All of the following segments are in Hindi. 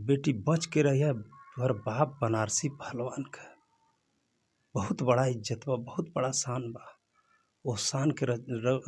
बेटी बच के रहिए, तोहर बाप बनारसी पहलवान का बहुत बड़ा इज्जत बा, बहुत बड़ा शान बा। वो शान के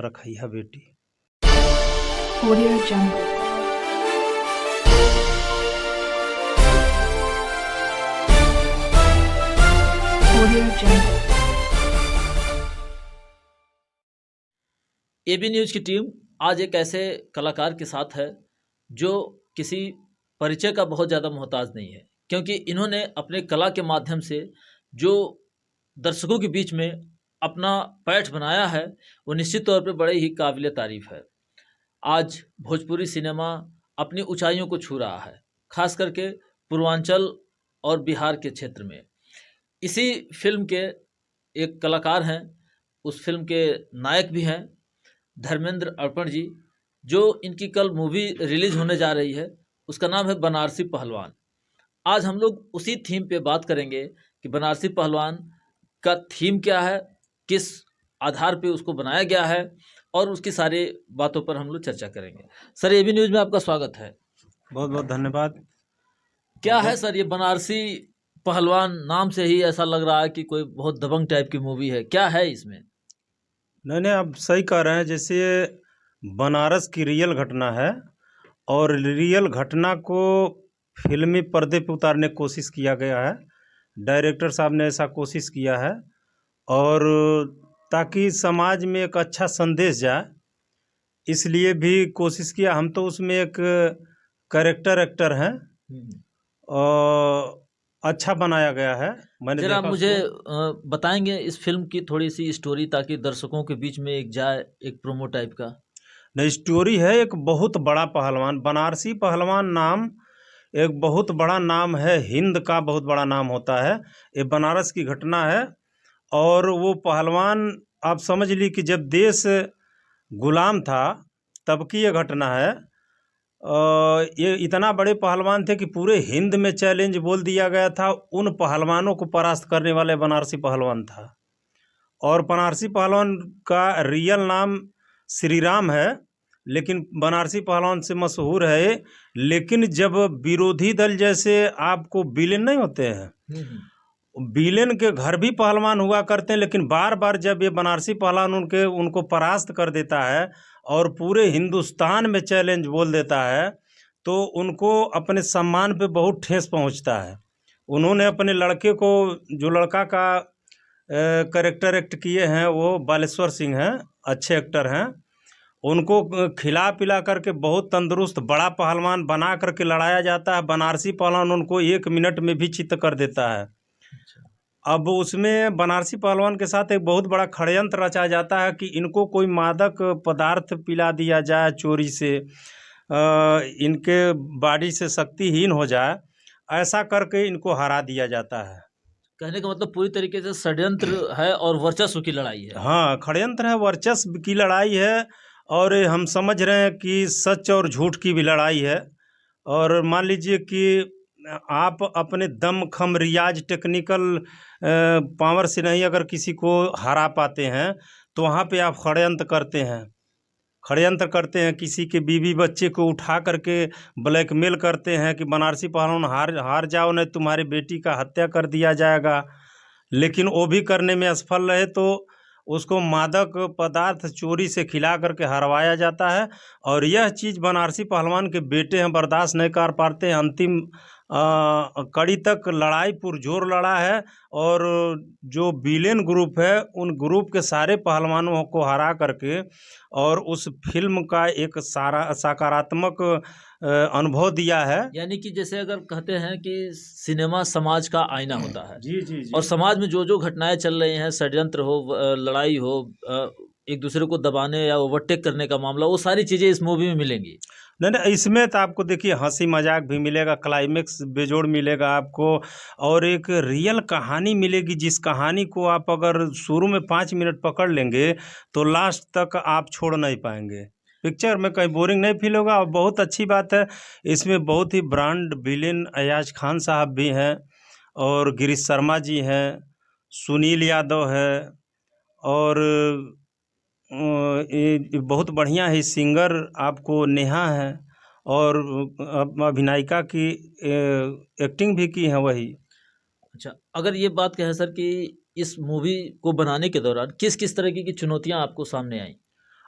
रखइहा बेटी। Audio Jungle. Audio Jungle. AB news की टीम आज एक ऐसे कलाकार के साथ है जो किसी परिचय का बहुत ज़्यादा मोहताज नहीं है, क्योंकि इन्होंने अपने कला के माध्यम से जो दर्शकों के बीच में अपना पैठ बनाया है वो निश्चित तौर पे बड़े ही काबिल तारीफ है। आज भोजपुरी सिनेमा अपनी ऊंचाइयों को छू रहा है, खास करके पूर्वांचल और बिहार के क्षेत्र में। इसी फिल्म के एक कलाकार हैं, उस फिल्म के नायक भी हैं धर्मेंद्र अर्पण जी, जो इनकी कल मूवी रिलीज होने जा रही है, उसका नाम है बनारसी पहलवान। आज हम लोग उसी थीम पे बात करेंगे कि बनारसी पहलवान का थीम क्या है, किस आधार पे उसको बनाया गया है, और उसकी सारी बातों पर हम लोग चर्चा करेंगे। सर, एबी न्यूज में आपका स्वागत है। बहुत बहुत धन्यवाद। क्या है सर ये बनारसी पहलवान? नाम से ही ऐसा लग रहा है कि कोई बहुत दबंग टाइप की मूवी है। क्या है इसमें? नहीं, आप सही कह रहे हैं। जैसे बनारस की रियल घटना है और रियल घटना को फिल्मी पर्दे पे उतारने की कोशिश किया गया है। डायरेक्टर साहब ने ऐसा कोशिश किया है और ताकि समाज में एक अच्छा संदेश जाए, इसलिए भी कोशिश किया। हम तो उसमें एक कैरेक्टर एक्टर हैं और अच्छा बनाया गया है। मैंने जरा देखा मुझे उसको। बताएंगे इस फिल्म की थोड़ी सी स्टोरी, ताकि दर्शकों के बीच में एक जाए, एक प्रोमो टाइप का। नहीं, स्टोरी है एक बहुत बड़ा पहलवान, बनारसी पहलवान नाम एक बहुत बड़ा नाम है, हिंद का बहुत बड़ा नाम होता है। ये बनारस की घटना है और वो पहलवान आप समझ ली कि जब देश गुलाम था तब की ये घटना है। ये इतना बड़े पहलवान थे कि पूरे हिंद में चैलेंज बोल दिया गया था। उन पहलवानों को परास्त करने वाले बनारसी पहलवान था। और बनारसी पहलवान का रियल नाम श्री राम है, लेकिन बनारसी पहलवान से मशहूर है। लेकिन जब विरोधी दल जैसे आपको विलेन नहीं होते हैं, विलेन के घर भी पहलवान हुआ करते हैं, लेकिन बार बार जब ये बनारसी पहलवान उनको परास्त कर देता है और पूरे हिंदुस्तान में चैलेंज बोल देता है, तो उनको अपने सम्मान पे बहुत ठेस पहुंचता है। उन्होंने अपने लड़के को, जो लड़का का कैरेक्टर एक्ट किए हैं वो बालेश्वर सिंह हैं, अच्छे एक्टर हैं, उनको खिला पिला करके बहुत तंदुरुस्त बड़ा पहलवान बना करके लड़ाया जाता है। बनारसी पहलवान उनको 1 मिनट में भी चित्त कर देता है। अब उसमें बनारसी पहलवान के साथ एक बहुत बड़ा षड्यंत्र रचा जाता है कि इनको कोई मादक पदार्थ पिला दिया जाए चोरी से, इनके बॉडी से शक्तिहीन हो जाए, ऐसा करके इनको हरा दिया जाता है। कहने का मतलब पूरी तरीके से षड्यंत्र है और वर्चस्व की लड़ाई है। हाँ, षड्यंत्र है, वर्चस्व की लड़ाई है, और हम समझ रहे हैं कि सच और झूठ की भी लड़ाई है। और मान लीजिए कि आप अपने दम खम रियाज टेक्निकल पावर से नहीं अगर किसी को हरा पाते हैं, तो वहाँ पे आप षड्यंत्र करते हैं, किसी के बीवी बच्चे को उठा करके ब्लैकमेल करते हैं कि बनारसी पहलवान हार जाओ, नहीं तुम्हारी बेटी का हत्या कर दिया जाएगा। लेकिन वो भी करने में असफल रहे तो उसको मादक पदार्थ चोरी से खिला करके हरवाया जाता है। और यह चीज़ बनारसी पहलवान के बेटे हैं बर्दाश्त नहीं कर पाते हैं। अंतिम कड़ी तक लड़ाई पुरजोर लड़ा है, और जो विलेन ग्रुप है उन ग्रुप के सारे पहलवानों को हरा करके और उस फिल्म का एक सारा सकारात्मक अनुभव दिया है। यानी कि जैसे अगर कहते हैं कि सिनेमा समाज का आईना होता है, जी जी जी। और समाज में जो जो घटनाएं चल रही हैं, षड्यंत्र हो, लड़ाई हो, एक दूसरे को दबाने या ओवरटेक करने का मामला, वो सारी चीज़ें इस मूवी में मिलेंगी। नहीं, इसमें तो आपको देखिए हंसी मजाक भी मिलेगा, क्लाइमेक्स बेजोड़ मिलेगा आपको, और एक रियल कहानी मिलेगी, जिस कहानी को आप अगर शुरू में 5 मिनट पकड़ लेंगे तो लास्ट तक आप छोड़ नहीं पाएंगे। पिक्चर में कहीं बोरिंग नहीं फील होगा। और बहुत अच्छी बात है, इसमें बहुत ही ब्रांड विलेन अयाज खान साहब भी हैं, और गिरीश शर्मा जी हैं, सुनील यादव है, और ये बहुत बढ़िया है सिंगर आपको नेहा है, और अभिनायिका की एक्टिंग भी की है वही। अच्छा, अगर ये बात कहें सर कि इस मूवी को बनाने के दौरान किस किस तरह की चुनौतियां आपको सामने आई?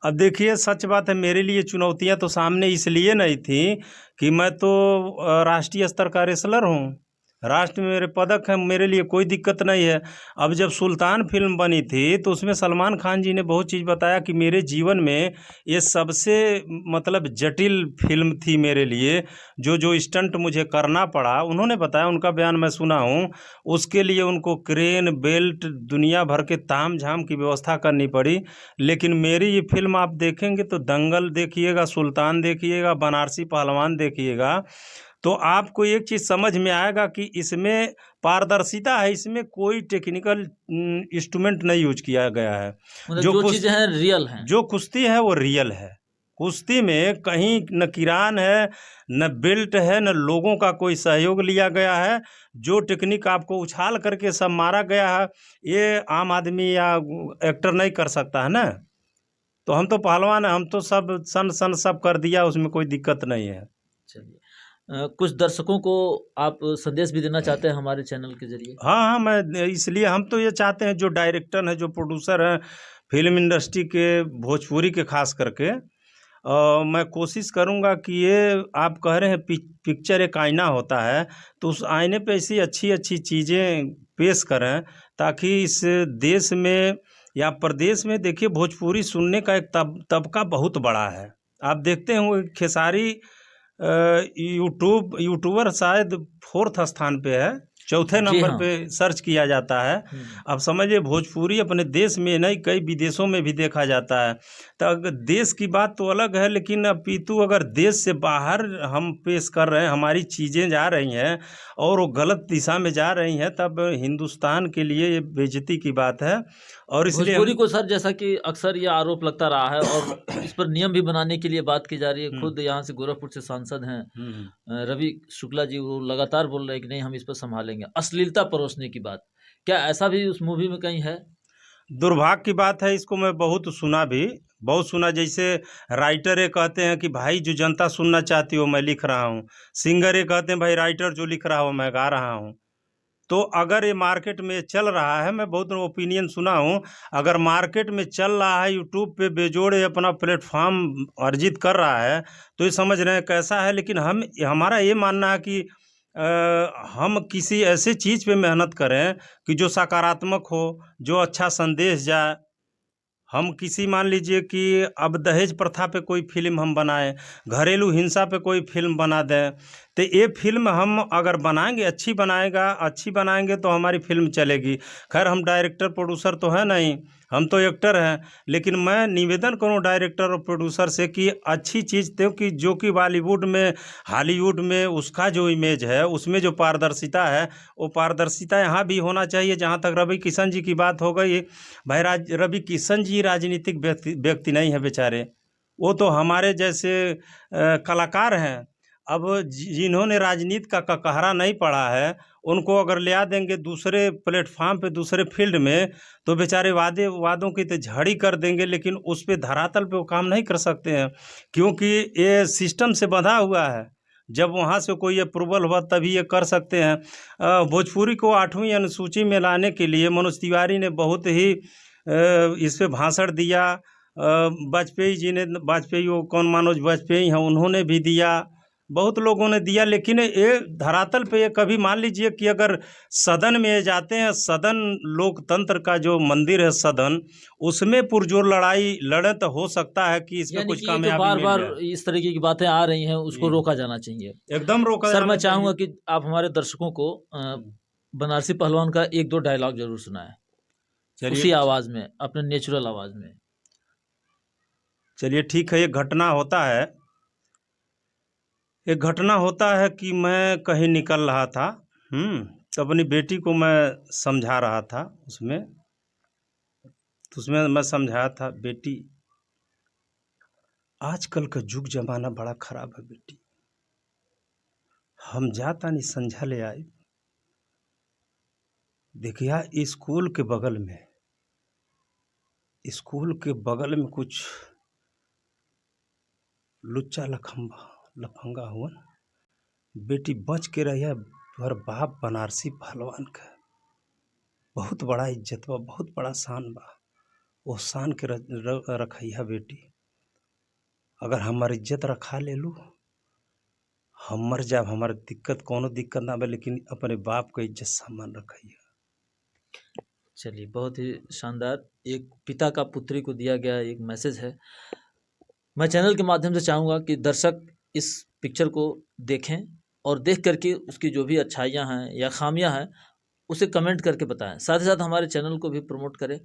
अब देखिए, सच बात है, मेरे लिए चुनौतियां तो सामने इसलिए नहीं थी कि मैं तो राष्ट्रीय स्तर का रेसलर हूँ, राष्ट्र में मेरे पदक हैं, मेरे लिए कोई दिक्कत नहीं है। अब जब सुल्तान फिल्म बनी थी तो उसमें सलमान खान जी ने बहुत चीज़ बताया कि मेरे जीवन में ये सबसे मतलब जटिल फिल्म थी मेरे लिए। जो जो स्टंट मुझे करना पड़ा उन्होंने बताया, उनका बयान मैं सुना हूँ। उसके लिए उनको क्रेन, बेल्ट, दुनिया भर के ताम झाम की व्यवस्था करनी पड़ी। लेकिन मेरी ये फिल्म आप देखेंगे तो दंगल देखिएगा, सुल्तान देखिएगा, बनारसी पहलवान देखिएगा, तो आपको एक चीज़ समझ में आएगा कि इसमें पारदर्शिता है, इसमें कोई टेक्निकल इंस्ट्रूमेंट नहीं यूज किया गया है। मतलब जो जो कुछ चीज़ें हैं रियल हैं। जो कुश्ती है वो रियल है। कुश्ती में कहीं न किरान है, न बेल्ट है, न लोगों का कोई सहयोग लिया गया है। जो टेक्निक आपको उछाल करके सब मारा गया है, ये आम आदमी या एक्टर नहीं कर सकता है ना। तो हम तो पहलवान हैं, हम तो सब सन सन सब कर दिया, उसमें कोई दिक्कत नहीं है। चलिए, कुछ दर्शकों को आप संदेश भी देना चाहते हैं हमारे चैनल के जरिए? हाँ हाँ, मैं इसलिए हम तो ये चाहते हैं, जो डायरेक्टर हैं, जो प्रोड्यूसर हैं फिल्म इंडस्ट्री के, भोजपुरी के खास करके, मैं कोशिश करूँगा कि ये आप कह रहे हैं पिक्चर एक आईना होता है, तो उस आईने पे ऐसी अच्छी अच्छी चीज़ें पेश करें ताकि इस देश में या प्रदेश में, देखिए भोजपुरी सुनने का एक तबका बहुत बड़ा है। आप देखते होंगे खेसारी यूट्यूबर शायद 4th स्थान पे है, चौथे जी नंबर हाँ। पे सर्च किया जाता है। अब समझिए, भोजपुरी अपने देश में नहीं, कई विदेशों में भी देखा जाता है। तो अगर देश की बात तो अलग है, लेकिन अपितु अगर देश से बाहर हम पेश कर रहे हैं, हमारी चीज़ें जा रही हैं और वो गलत दिशा में जा रही हैं, तब हिंदुस्तान के लिए ये बेइज्जती की बात है। और इसलिए भोजपुरी को सर, जैसा कि अक्सर ये आरोप लगता रहा है और इस पर नियम भी बनाने के लिए बात की जा रही है। खुद यहाँ से गोरखपुर से सांसद हैं रवि शुक्ला जी, वो लगातार बोल रहे हैं कि नहीं, हम इस पर संभालेंगे। अश्लीलता परोसने की बात, क्या ऐसा भी उस मूवी में कहीं है? दुर्भाग्य की बात है, इसको मैं बहुत सुना। जैसे राइटर ये कहते हैं कि भाई जो जनता सुनना चाहती हो मैं लिख रहा हूँ, सिंगर ये कहते हैं भाई राइटर जो लिख रहा हो मैं गा रहा हूँ। तो अगर ये मार्केट में चल रहा है, मैं बहुत ओपिनियन सुना हूँ, अगर मार्केट में चल रहा है, यूट्यूब पे बेजोड़ ये अपना प्लेटफॉर्म अर्जित कर रहा है, तो ये समझ रहे हैं कैसा है। लेकिन हमारा ये मानना है कि हम किसी ऐसे चीज़ पे मेहनत करें कि जो सकारात्मक हो, जो अच्छा संदेश जाए। हम किसी, मान लीजिए कि अब दहेज प्रथा पे कोई फिल्म हम बनाएं, घरेलू हिंसा पे कोई फिल्म बना दें, तो ये फिल्म हम अगर बनाएंगे, अच्छी बनाएंगे तो हमारी फिल्म चलेगी। खैर, हम डायरेक्टर प्रोड्यूसर तो है नहीं, हम तो एक्टर हैं। लेकिन मैं निवेदन करूं डायरेक्टर और प्रोड्यूसर से कि अच्छी चीज़ दो, कि जो कि बॉलीवुड में, हॉलीवुड में उसका जो इमेज है, उसमें जो पारदर्शिता है, वो पारदर्शिता यहाँ भी होना चाहिए। जहाँ तक रवि किशन जी की बात हो गई, भाई रवि किशन जी राजनीतिक व्यक्ति नहीं है बेचारे, वो तो हमारे जैसे कलाकार हैं। अब जिन्होंने राजनीति का ककहरा नहीं पढ़ा है, उनको अगर ले आ देंगे दूसरे प्लेटफॉर्म पे, दूसरे फील्ड में, तो बेचारे वादों की तो झड़ी कर देंगे, लेकिन उस पे धरातल पे वो काम नहीं कर सकते हैं, क्योंकि ये सिस्टम से बंधा हुआ है। जब वहाँ से कोई अप्रूवल हुआ तभी ये कर सकते हैं। भोजपुरी को 8वीं अनुसूची में लाने के लिए मनोज तिवारी ने बहुत ही इस पे भाषण दिया। वाजपेयी, वो कौन, मनोज वाजपेयी हैं, उन्होंने भी दिया, बहुत लोगों ने दिया। लेकिन ये धरातल पे, ये कभी मान लीजिए कि अगर सदन में जाते हैं, सदन लोकतंत्र का जो मंदिर है सदन, उसमें पुरजोर लड़ाई लड़े तो हो सकता है कि इसमें कुछ कामयाबी मिल बार जाए। इस तरीके की बातें आ रही हैं, उसको रोका जाना चाहिए, एकदम रोका सर। जाना मैं चाहूँगा चाहिए। कि आप हमारे दर्शकों को बनारसी पहलवान का 1-2 डायलॉग जरूर सुनाएं, उसी चलिए आवाज़ में, अपने नेचुरल आवाज़ में। चलिए ठीक है। एक घटना होता है कि मैं कहीं निकल रहा था, तो अपनी बेटी को मैं समझा रहा था उसमें। तो उसमें मैं समझाया था, बेटी आजकल का युग जमाना बड़ा खराब है बेटी, हम जाता नहीं संझा ले आए। देखिया, स्कूल के बगल में कुछ लुच्चा लखम्बा लफंगा हुवन। बेटी बच के रहिया, तोहर बाप बनारसी पहलवान का बहुत बड़ा इज्जत बा, बहुत बड़ा शान बा। वो शान के रखिया बेटी। अगर हमार इज्जत रखा ले लू, हम मर जाब, हमार दिक्कत कोनो दिक्कत ना बा, लेकिन अपने बाप का इज्जत सम्मान रखिया। चलिए, बहुत ही शानदार एक पिता का पुत्री को दिया गया एक मैसेज है। मैं चैनल के माध्यम से चाहूँगा कि दर्शक इस पिक्चर को देखें और देख करके उसकी जो भी अच्छाइयाँ हैं या खामियाँ हैं उसे कमेंट करके बताएं। साथ ही साथ हमारे चैनल को भी प्रमोट करें।